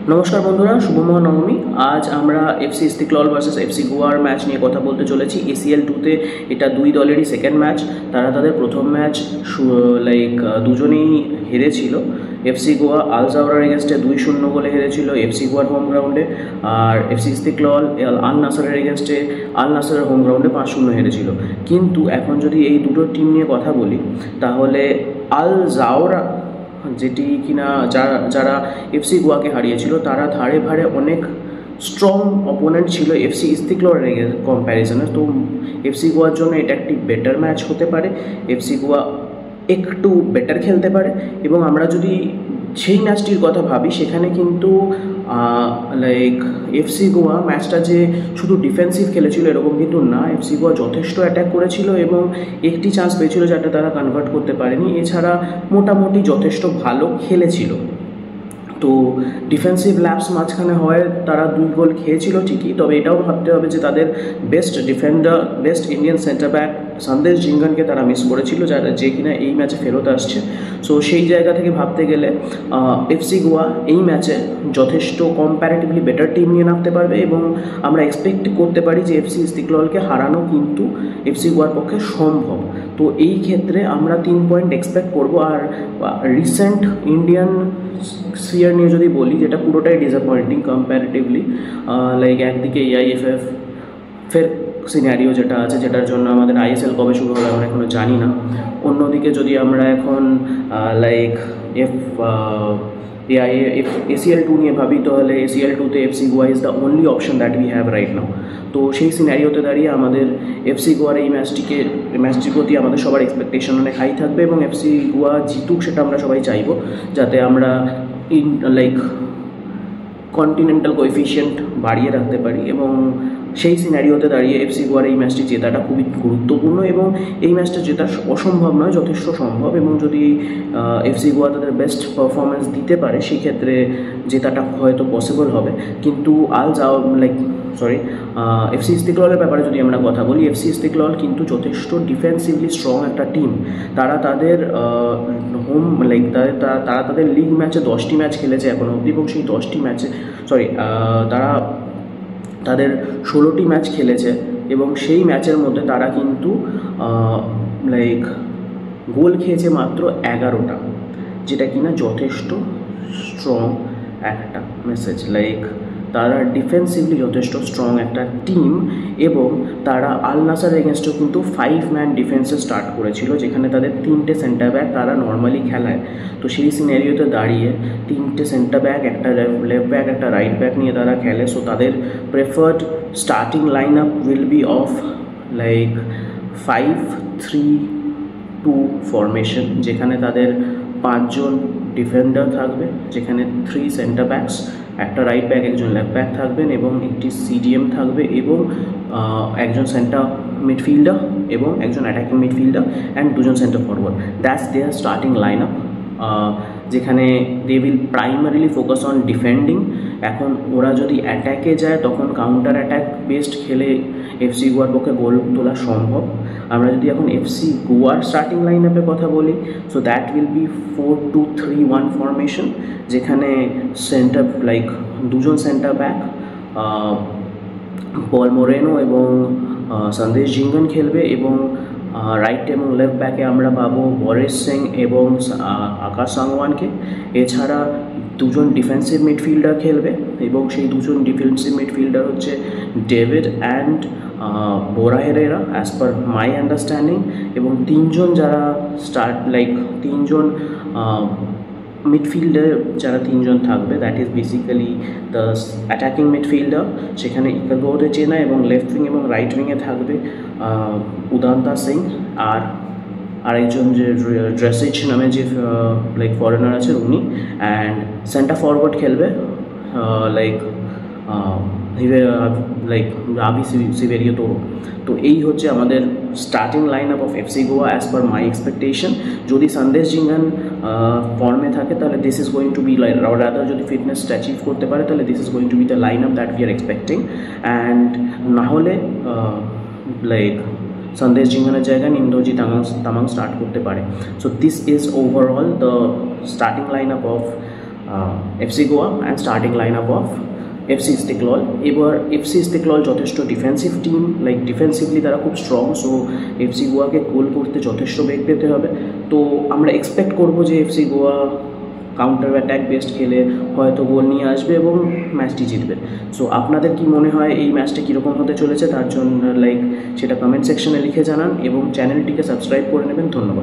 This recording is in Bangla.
নমস্কার বন্ধুরা, শুভ মহানবমী। আজ আমরা এফসি ইস্তিকলাল ভার্সেস এফসি গোয়ার ম্যাচ নিয়ে কথা বলতে চলেছি। এসিএল 2-তে এটা দুই দলেরই সেকেন্ড ম্যাচ। তারা তাদের প্রথম ম্যাচ দুজনেই হেরেছিল। এফসি গোয়া আল জাওরার এগেনস্টে 2-0 গোলে হেরেছিল এফসি গোয়ার হোম গ্রাউন্ডে, আর এফসি ইস্তিকলাল আল নাসরের এগেনস্টে আল নাসরের হোম গ্রাউন্ডে 5-0 হেরেছিল। কিন্তু এখন যদি এই দুটো টিম নিয়ে কথা বলি, তাহলে আল জাওরা যেটি কিনা যারা এফসি গোয়াকে হারিয়েছিল, তারা ধারে ভারে অনেক স্ট্রং অপোনেন্ট ছিল এফসি ইস্তিকলালের কম্প্যারিজনে। তো এফসি গোয়ার জন্য এটা একটি বেটার ম্যাচ হতে পারে। এফসি গোয়া একটু বেটার খেলতে পারে, এবং আমরা যদি সেই ম্যাচটির কথা ভাবি, সেখানে কিন্তু এফসি গোয়া ম্যাচটা যে শুধু ডিফেন্সিভ খেলেছিল এরকম কিন্তু না। এফসি গোয়া যথেষ্ট অ্যাটাক করেছিল এবং একটি চান্স পেয়েছিল যেটা তারা কনভার্ট করতে পারেনি। এছাড়া মোটামুটি যথেষ্ট ভালো খেলেছিল। তো ডিফেন্সিভ ল্যাপস মাঝখানে হয়, তারা 2 গোল খেয়েছিল ঠিকই, তবে এটাও ভাবতে হবে যে তাদের best defender, best Indian centre back Sandesh জিঙ্গানকে তারা মিস করেছিল, যে কিনা এই ম্যাচে ফেরত আসছে। সো সেই জায়গা থেকে ভাবতে গেলে এফসি গোয়া এই ম্যাচে যথেষ্ট কম্প্যারেটিভলি বেটার টিম নিয়ে নামতে পারবে, এবং আমরা এক্সপেক্ট করতে পারি যে এফসি ইস্তিকলালকে হারানো কিন্তু এফসি গোয়ার পক্ষে সম্ভব। তো এই ক্ষেত্রে আমরা 3 পয়েন্ট এক্সপেক্ট করবো। আর রিসেন্ট ইন্ডিয়ান স্ফিয়ার নিয়ে যদি বলি, যেটা পুরোটাই ডিসঅ্যাপয়েন্টিং কম্প্যারেটিভলি। একদিকে এআইএফএফ ফের সিনারিও যেটা আছে, যেটার জন্য আমাদের আইএসএল কবে শুরু হবে আমরা এখনও জানি না। অন্যদিকে যদি আমরা এখন এসিএল 2 নিয়ে ভাবি, তাহলে এসিএল 2-তে FC Goa is the only option that we have right now. তো সেই সিনারিওতে দাঁড়িয়ে আমাদের এফসি গোয়ার এই ম্যাচটির প্রতি আমাদের সবার এক্সপেকটেশন অনেক হাই থাকবে, এবং এফসি গোয়া জিতুক সেটা আমরা সবাই চাইবো, যাতে আমরা কন্টিনেন্টাল কোএফিশিয়েন্ট বাড়িয়ে রাখতে পারি। এবং সেই সিনারিওতে দাঁড়িয়ে এফসি গোয়ার এই ম্যাচটি জেতাটা খুবই গুরুত্বপূর্ণ, এবং এই ম্যাচটা জেতা অসম্ভব নয়, যথেষ্ট সম্ভব। এবং যদি এফসি গোয়া তাদের বেস্ট পারফরমেন্স দিতে পারে, সেই ক্ষেত্রে জেতাটা হয়তো পসিবল হবে। কিন্তু এফসি ইস্তিকলালের ব্যাপারে যদি আমরা কথা বলি, এফসি ইস্তিকলাল কিন্তু যথেষ্ট ডিফেন্সিভলি স্ট্রং একটা টিম। তারা তাদের তারা তাদের লিগ ম্যাচে 10টি ম্যাচ খেলেছে এখনো অবধি, এবং সেই 10টি ম্যাচে তারা তাদের 16টি ম্যাচ খেলেছে, এবং সেই ম্যাচের মধ্যে তারা কিন্তু গোল খেয়েছে মাত্র 11টা, যেটা কিনা যথেষ্ট স্ট্রং একটা মেসেজ। তারা ডিফেন্সিভলি যথেষ্ট স্ট্রং একটা টিম, এবং তারা আল নাসার এগেনস্টও কিন্তু 5 ম্যান ডিফেন্সে স্টার্ট করেছিল, যেখানে তাদের 3টে সেন্টার ব্যাক তারা নর্মালি খেলায়। তো সেই সিনারিওতে দাঁড়িয়ে 3টে সেন্টার ব্যাক, একটা লেফট ব্যাক, একটা রাইট ব্যাক নিয়ে তারা খেলে। সো তাদের preferred starting line up will be of 5-3-2 formation, যেখানে তাদের 5 জন ডিফেন্ডার থাকবে, যেখানে 3 সেন্টার ব্যাকস, একটা রাইট ব্যাক, একজন লেফট ব্যাক থাকবেন, এবং একটি সিডিএম থাকবে, এবং একজন সেন্টার মিডফিল্ডার এবং একজন অ্যাটাকিং মিডফিল্ডার, অ্যান্ড 2 জন centre forward. That's their starting line up, যেখানে they will primarily focus on defending. এখন ওরা যদি অ্যাট্যাকে যায়, তখন কাউন্টার অ্যাট্যাক বেসড খেলে এফসি গোয়ার পক্ষে গোল তোলা সম্ভব। আমরা যদি এখন এফসি গোয়ার স্টার্টিং লাইন আপের কথা বলি, so that will be 4-2-3-1 formation, যেখানে দুজন সেন্টার ব্যাক পল মোরেনো এবং সন্দেশ জিঙ্গন খেলবে, এবং রাইট এবং লেফট ব্যাকে আমরা পাবো বরিস সিং এবং আকাশ সাংওয়ানকে। এছাড়া 2 জন ডিফেন্সিভ মিডফিল্ডার খেলবে, এবং সেই 2 জন ডিফেন্সিভ মিডফিল্ডার হচ্ছে ডেভিড অ্যান্ড বোরা Herrera as per my understanding. এবং 3 জন যারা 3 জন মিডফিল্ডার, যারা 3 জন থাকবে, that is basically the attacking midfielder, সেখানে ইকাগোরে চেনা, এবং লেফট উইং এবং রাইট উইংয়ে থাকবে উদান্তা সিং, আর আরেকজন যে ড্রেসিচ নামে যে ফরেনার আছে উনি, অ্যান্ড সেন্টার ফরওয়ার্ড খেলবে আবি সিভেরিও। তো এই হচ্ছে আমাদের starting line up of FC Goa as per my expectation. যদি সন্দেশ জিঙ্গান ফর্মে থাকে, তাহলে this is going to be rather যদি ফিটনেসটা অ্যাচিভ করতে পারে, তাহলে this is going to be the line up that we are expecting. And না হলে সন্দেশ জিঙ্গানের জায়গায় নিন্দজি তামাং স্টার্ট করতে পারে। So this is overall the starting line up of FC Goa and starting line up of FC Esteghlal. এবার এফসি ইস্তিকলাল যথেষ্ট ডিফেন্সিভ টিম, লাইক ডিফেন্সিভলি তারা খুব স্ট্রং, সো এফসি গোয়াকে গোল করতে যথেষ্ট বেগ পেতে হবে। তো আমরা এক্সপেক্ট করব যে FC Goa counter attack best খেলে হয়তো গোল নিয়ে আসবে এবং ম্যাচটি জিতবে। সো আপনাদের কি মনে হয় এই ম্যাচটা কীরকম হতে চলেছে, তার জন্য সেটা কমেন্ট সেকশনে লিখে জানান এবং চ্যানেলটিকে সাবস্ক্রাইব করে নেবেন। ধন্যবাদ।